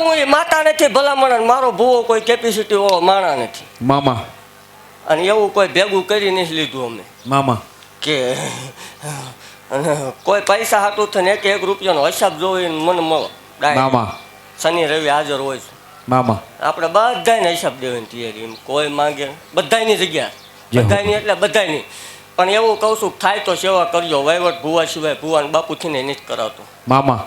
હું એ માતા નથી ભલામણ, મારો ભૂવો કોઈ કેપેસિટી વાળો માણા નથી મામા. અને એવું કોઈ ભેગું કરી નથી લીધું અમે મામા કે કોઈ પૈસા હાટું થઈને એક રૂપિયાનો હિસાબ જોઈને મને મળો. મામા શનિ રવિ હાજર હોય છે મામા. આપણે બધાને હિસાબ દેવાની તૈયારી, એમ કોઈ માંગે બધાની જગ્યા, બધાની એટલે બધાની. પણ એવું કહું છું થાય તો સેવા કરજો, વહીવટ ભૂવા સિવાય ભૂવાન બાપુથીને નથી કરાતો મામા.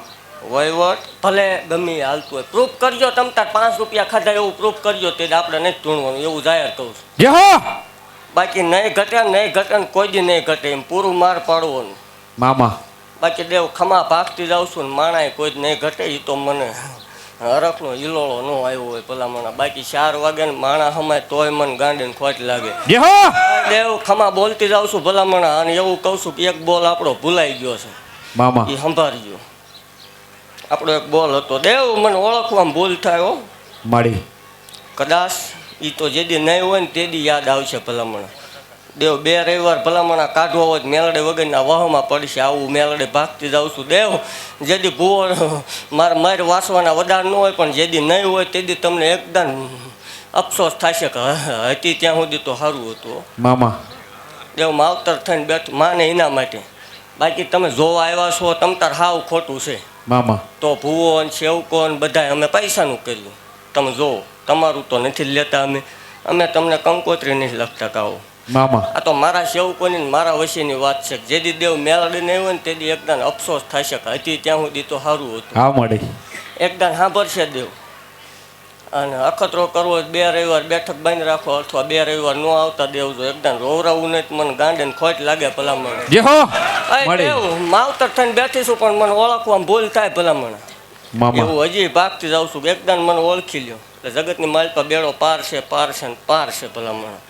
વહીવટ ભલે ગમે હાલતું હોય, પ્રૂફ કરજો. તમ તાર 5 રૂપિયા ખાધા એવું પ્રૂફ કરજો, તે આપણે નથી ઢૂંઢવાનું, એવું જાહેર કહું છું. બાકી નહીં ઘટે નહીં ઘટે કોઈ દી નહીં ઘટે, એમ પૂરું માર પાડવાનું મામા. બાકી દેવ ખમા ભાગતી જાઉં છું ને માણાય કોઈ જ નહીં ઘટે. એ તો મને હરખનો હિલોળો ન આવ્યો હોય ભલામણા. બાકી 4 વાગે ને માણા હમાય તોય મને ગાંડીને ખોટ લાગે. દેવ ખમા બોલતી જાઉં છું ભલામણા. અને એવું કહું છું કે એક બોલ આપણો ભૂલાઈ ગયો છે મામા, એ સંભાળજો. આપણો એક બોલ હતો. દેવ મને ઓળખવામાં ભૂલ થાય હો માડી. કદાચ એ તો જે દી નહીં હોય ને તે દી યાદ આવશે ભલામણા. દેવ 2 રવિવાર ભલામણા કાઢવા હોય મેલડે વગરના વાહમાં પડશે. આવું મેલડે ભાગતી જાઉં છું. દેવ જે દી ભૂવો મારે વાંચવાના વધાર ન હોય, પણ જે દી નહીં હોય તે દી તમને એકદમ અફસોસ થશે કે હતી ત્યાં સુધી તો સારું હતું મામા. દેવ માવતર થઈને બેઠું માને એના માટે. બાકી તમે જોવા આવ્યા છો તમ તાર હાવ ખોટું છે મામા. તો ભૂવો ને સેવકો ને બધા અમે પૈસાનું કર્યું. તમે જોવો, તમારું તો નથી લેતા અમે તમને કંકોત્રી નથી લખતા કાઓ મામા. આ તો મારા સેવકોની મારા વશીની વાત છે. જે દી દેવ મેળડી નહીં હોય ને તે દી એકદમ અફસોસ થશે કે હતી ત્યાં સુધી તો સારું હતું. હા મળી. એકદમ સાંભળશે દેવ. અને અખતરો કરવો 2 રવિવાર બેઠક બંધ રાખો, અથવા 2 રવિવાર ન આવતા દેવ જો એકદમ રોવરાવું નહીં મને ગાંડીને ખોટ લાગે ભલામણ. દેવ માવતર થઈને બેઠી છું પણ મને ઓળખવામાં ભૂલ થાય ભલામણ. એવું હજી ભાગતી જાઉં છું એકદમ મને ઓળખી લ્યો. એટલે જગતની માલ પર બેડો પાર છે ને પાર છે ભલામણ.